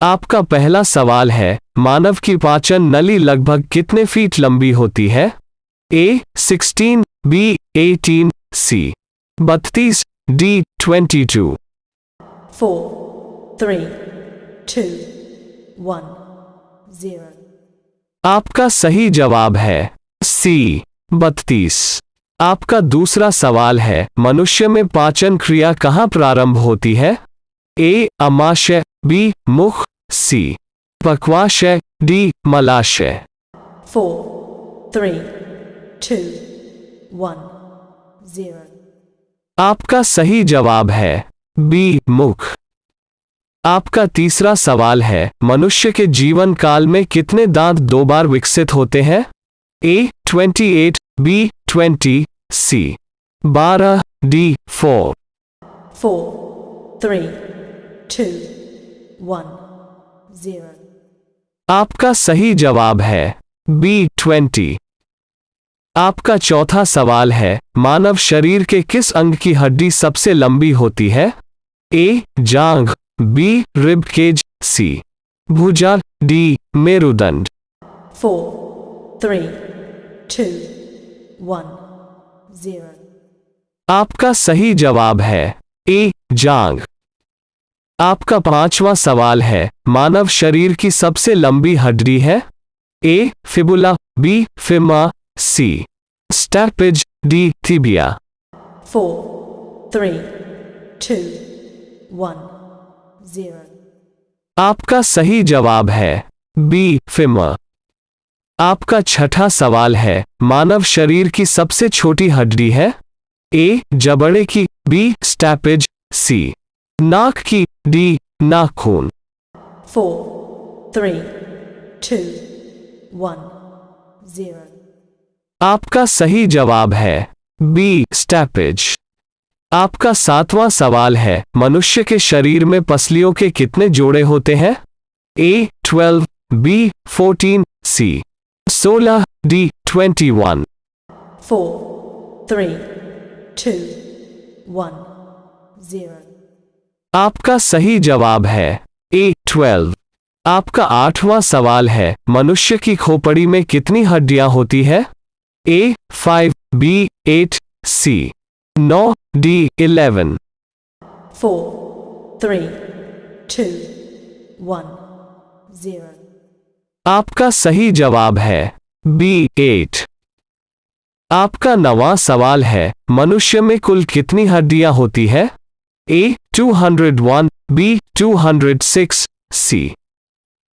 आपका पहला सवाल है, मानव की पाचन नली लगभग कितने फीट लंबी होती है? A 16, B 18, C 32, D 22। 4, 3, 2, 1, 0। आपका सही जवाब है C 32। आपका दूसरा सवाल है, मनुष्य में पाचन क्रिया कहाँ प्रारंभ होती है? A अमाशय, B मुख, C पक्वाशय, D मलाशय। 4, 3, 2, 1, 0। आपका सही जवाब है B मुख। आपका तीसरा सवाल है, मनुष्य के जीवन काल में कितने दांत दो बार विकसित होते हैं? A 28, B 20, C 12, D 4। 4, 3, 2, 1, 0। आपका सही जवाब है B 20। आपका चौथा सवाल है, मानव शरीर के किस अंग की हड्डी सबसे लंबी होती है? A जांघ, B रिब केज, C भुजा, D मेरुदंड। 4, 3, 2, 1, 0। आपका सही जवाब है A जांघ। आपका पांचवा सवाल है, मानव शरीर की सबसे लंबी हड्डी है? A fibula, B femur, C स्टैपिज, D थिबिया। 4, 3, 2, 1, 0। आपका सही जवाब है B फिमा। आपका छठा सवाल है, मानव शरीर की सबसे छोटी हड्डी है? A जबड़े की, B स्टैपिज, C नाक की, D नाखून। 4, 3, 2, 1, 0। आपका सही जवाब है B स्टैपिज। आपका सातवां सवाल है, मनुष्य के शरीर में पसलियों के कितने जोड़े होते हैं? A 12, B 14, C 16, D 21। 4, 3, 2, 1, 0। आपका सही जवाब है A 12। आपका आठवां सवाल है, मनुष्य की खोपड़ी में कितनी हड्डियां होती है? A 5, B 8, C 9, D 11। 4, 3, 2, 1, 0। आपका सही जवाब है B 8। आपका नवां सवाल है, मनुष्य में कुल कितनी हड्डियां होती है? A 201, B 206, C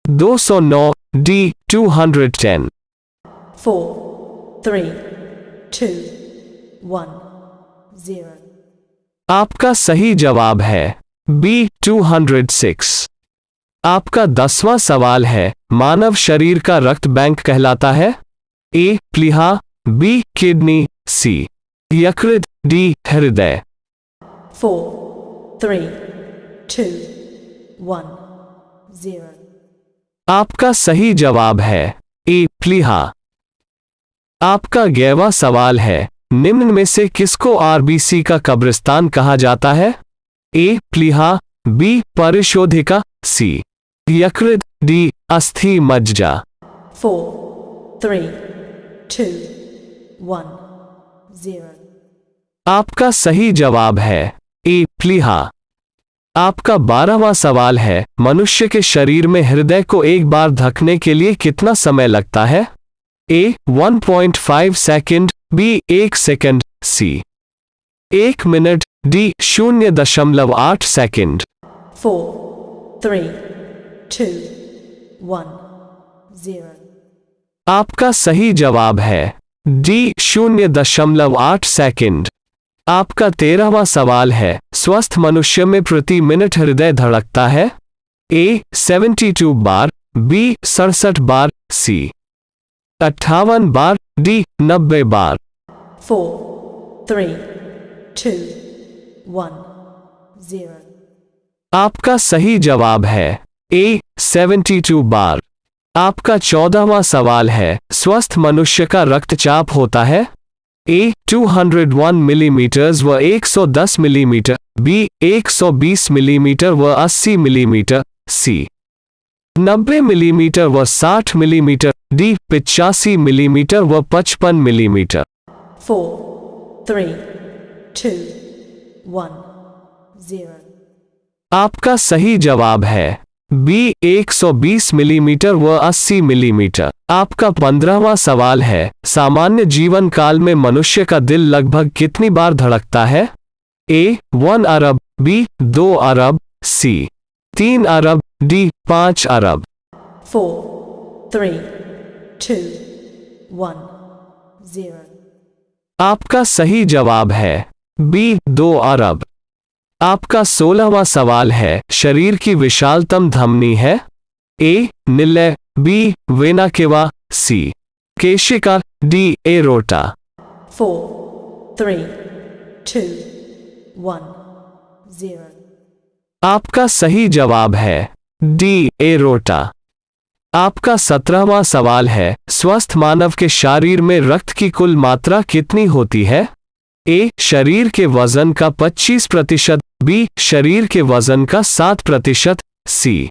209, D 210। 4, 3, 2, 1, 0। आपका सही जवाब है B 206। आपका 10वां सवाल है, मानव शरीर का रक्त बैंक कहलाता है? A प्लीहा, B किडनी, C यकृत, D हृदय। 4, 3, 2, 1, 0। आपका सही जवाब है A प्लीहा। आपका 11वां सवाल है, निम्न में से किसको RBC का कब्रिस्तान कहा जाता है? A प्लीहा, B परिशोधिका, C यकृत, D अस्थि मज्जा। 4, 3, 2, 1, 0। आपका सही जवाब है A प्लीहा। आपका 12वां सवाल है, मनुष्य के शरीर में हृदय को एक बार धड़कने के लिए कितना समय लगता है? A 1.5 second, B 1 second, C 1 minute, D 0.8 second. 4, 3, 2, 1, 0। आपका सही जवाब है D 0.8 सेकंड। आपका 13वां सवाल है, स्वस्थ मनुष्य में प्रति मिनट हृदय धड़कता है? A 72 bar, B 67 bar, C 58 bar, D 90 बार। 4, 3, 2, 1, 0। आपका सही जवाब है A 72 बार। आपका 14वां सवाल है, स्वस्थ मनुष्य का रक्तचाप होता है? A 201 मिलीमीटर व 110 मिलीमीटर, B 120 मिलीमीटर व 80 मिलीमीटर, C 90 मिलीमीटर व 60 मिलीमीटर, डी 85 मिलीमीटर व 55 मिलीमीटर। 4, 3, 2, 1, 0. आपका सही जवाब है बी 120 मिलीमीटर व 80 मिलीमीटर। आपका 15वां सवाल है, सामान्य जीवन काल में मनुष्य का दिल लगभग कितनी बार धड़कता है? ए 1 अरब, बी 2 अरब, सी 3 अरब, डी 5 अरब। 4, 3, 2, 1, 0. आपका सही जवाब है बी 2 अरब। आपका 16वां सवाल है, शरीर की विशालतम धमनी है? ए निलय, बी वेना केवा, सी केशिका, डी एरोटा। 4, 3, 2, 1, 0. आपका सही जवाब है डी एरोटा। आपका 17वां सवाल है, स्वस्थ मानव के शरीर में रक्त की कुल मात्रा कितनी होती है? ए शरीर के वजन का 25%, बी शरीर के वजन का 7%, सी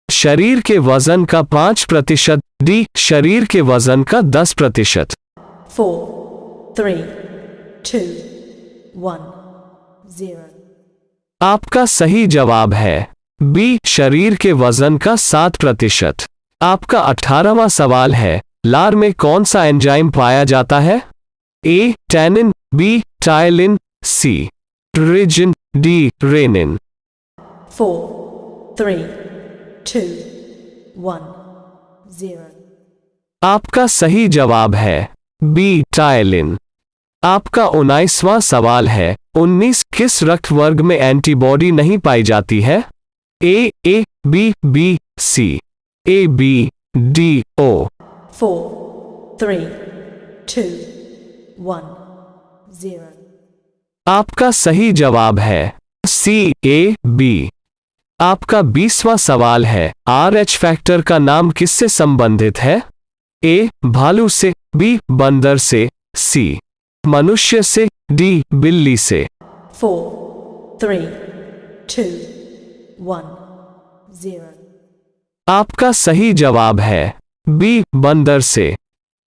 शरीर के वजन का 5%, डी शरीर के वजन का 10%। 4, 3, 2, 1, 0. आपका सही जवाब है बी शरीर के वजन का 7%। आपका 18वां सवाल है, लार में कौन सा एंजाइम पाया जाता है? ए टैनिन, बी टायलिन, सी ट्रिजिन, डी रेनिन। 4, 3, 2, 1, 0. आपका सही जवाब है बी टायलिन। आपका 19वां सवाल है, 19 किस रक्त वर्ग में एंटीबॉडी नहीं पाई जाती है? A B, B C A B, D O. 4, 3, 2, 1, 0. आपका सही जवाब है सी ए बी। आपका 20वां सवाल है, RH फैक्टर का नाम किससे संबंधित है? ए भालू से, बी बंदर से, सी मनुष्य से, डी बिल्ली से। 4, 3, 2, 1, 0. आपका सही जवाब है बी बंदर से।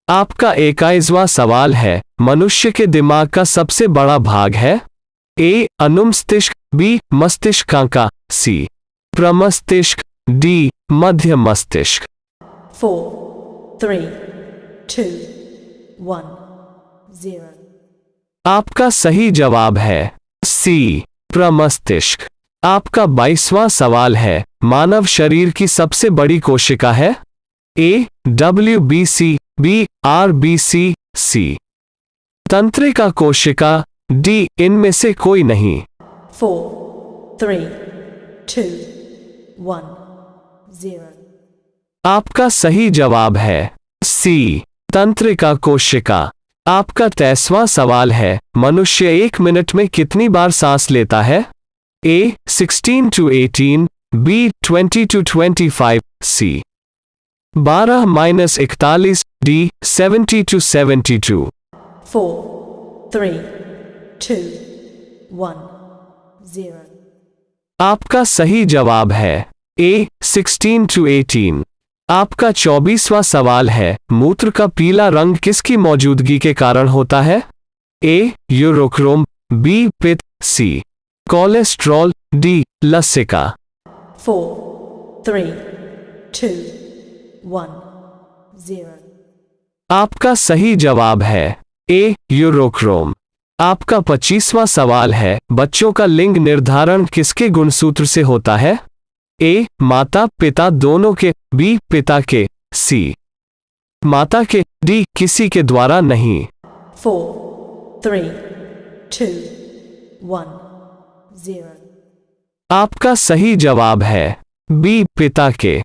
आपका 21वां सवाल है, मनुष्य के दिमाग का सबसे बड़ा भाग है? ए अनुमस्तिष्क, बी मस्तिष्कांका, सी प्रमस्तिष्क, डी मध्य मस्तिष्क। 4, 3, 2, 1, 0. आपका सही जवाब है सी प्रमस्तिष्क। आपका 22वां सवाल है, मानव शरीर की सबसे बड़ी कोशिका है? ए WBC, बी RBC, सी तंत्रिका कोशिका, डी इनमें से कोई नहीं। 4, 3, 2, 1, 0. आपका सही जवाब है सी तंत्रिका कोशिका। आपका 23वां सवाल है, मनुष्य 1 मिनट में कितनी बार सांस लेता है? A 16 to 18, B 20 to 25, C 12-41, D 70 to 72। 4, 3, 2, 1, 0. आपका सही जवाब है ए 16 to 18। आपका 24वां सवाल है, मूत्र का पीला रंग किसकी मौजूदगी के कारण होता है? ए यूरोक्रोम, बी पित्त, सी कोलेस्ट्रॉल, डी लसिका। 4, 3, 2, 1, 0. आपका सही जवाब है ए यूरोक्रोम। आपका 25वां सवाल है, बच्चों का लिंग निर्धारण किसके गुणसूत्र से होता है? ए माता पिता दोनों के, बी पिता के, सी माता के, डी किसी के द्वारा नहीं। 4, 3, 2, 1, 0. आपका सही जवाब है बी पिता के।